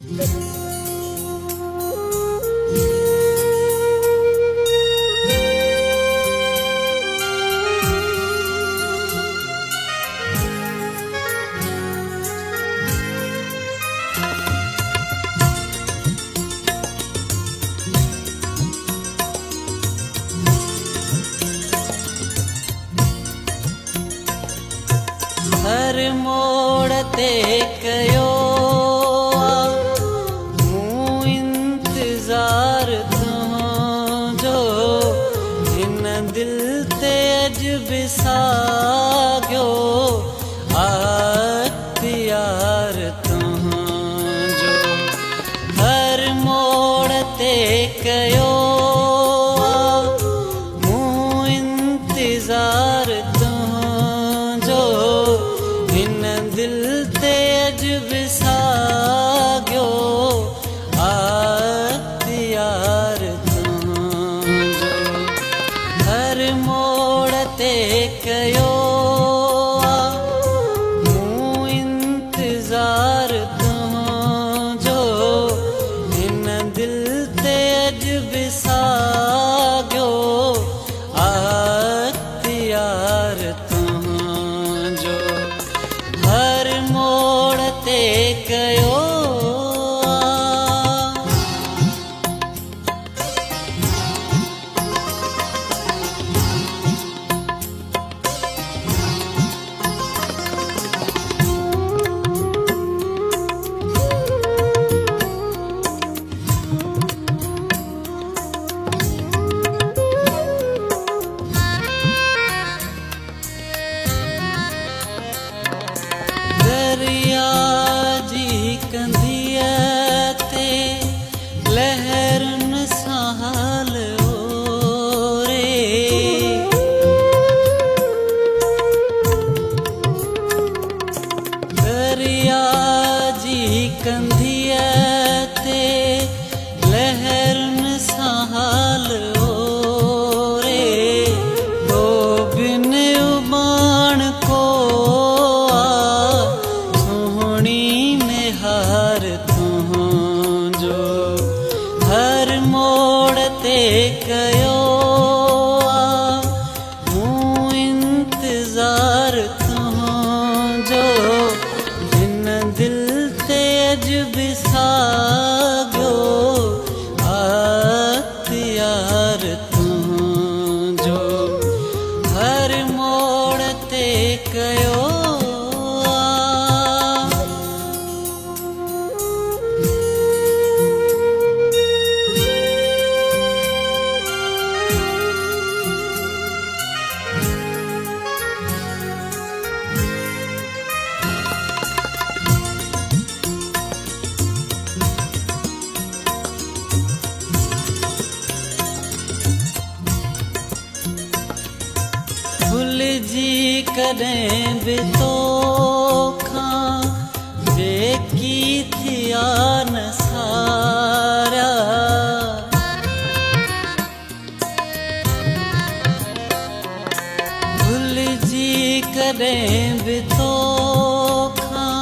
हर मोड़ ते कयो मूं इंतज़ार तुंहिंजो हिन दिल ते अॼु बि साॻियो अख़्तियार तुंहिंजो। हर मोड़ ते कयो मूं इंतज़ार तुंहिंजो हिन दिल ते अॼु बि साॻियो अख़्तियार तुंहिंजो। हर मोड़ ते कयो मूं इंतज़ार तुंहिंजो हिन दिल ते अॼु बि साॻियो अख़्तियार तुंहिंजो। हर मोड़ ते कयो दरिया जी कंधीअ ते लहरुनि सां हाल ओरे दरिया जी कंधीअ ते लहरुनि सां हाल ओरे तो बिन उबाण को हार तुंहिंजो। हर मोड़ ते कयो मूं इंतज़ार तुंहिंजो हिन दिल ते अॼु बि साॻियो अख़्तियार तुंहिंजो। हर मोड़ ते कयो भुलिजी कॾहिं बि तोखां जेकी थिया न सारिया भुलिजी कॾहिं बि तोखां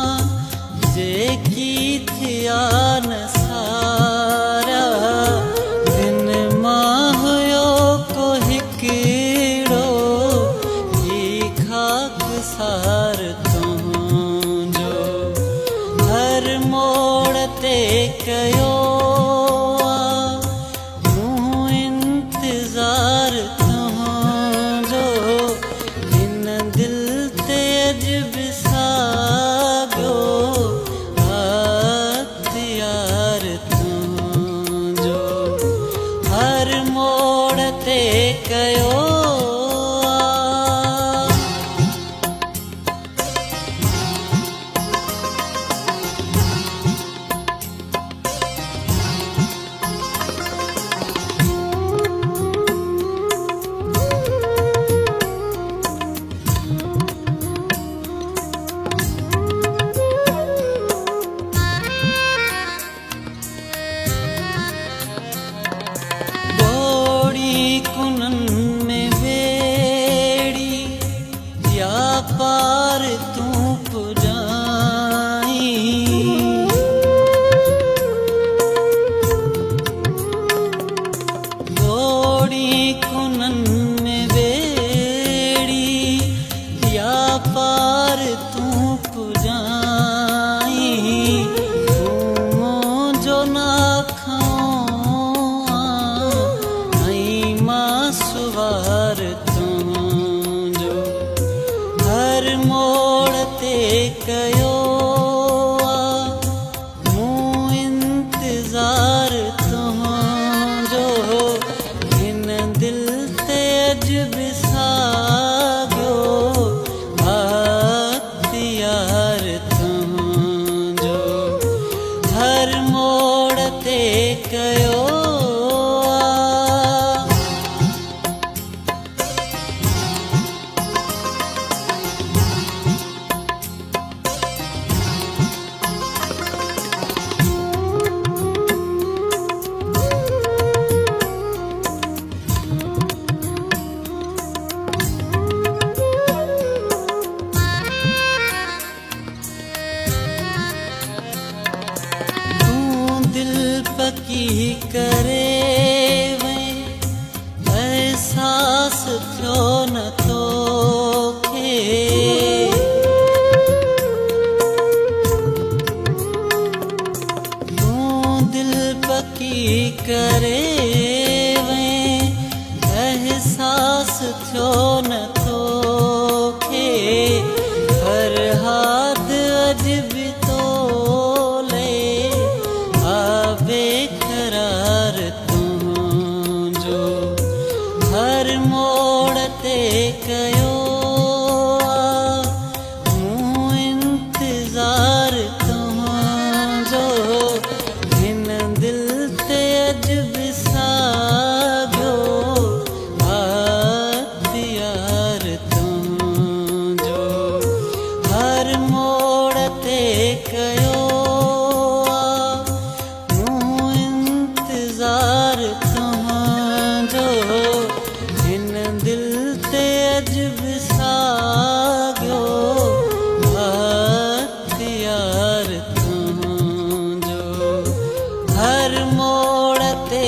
जेकी थिया न सारिया दिन मां हुयो को हिकिड़ो खाकसार तुंहिंजो। हर मोड़ ते कयो मूं इंतज़ार तुंहिंजो हिन दिल ते अॼु बि साॻियो अख़्तियार तुंहिंजो। हर मोड़ ते कयो कयो पकी करे वई एहसास थियो न तोखे तूं दिल पकी करे वई एहसास थियो न तोखे फरहाद अज भी बेकरार तुंहिंजो हर मोड़ ते कयो मूं इंतज़ार तुंहिंजो हिन दिल ते अॼु बि साॻियो यार तुंहिंजो हर मोड़ ते कयो अज बि साॻियो यार तुंहिंजो हर मोड़ ते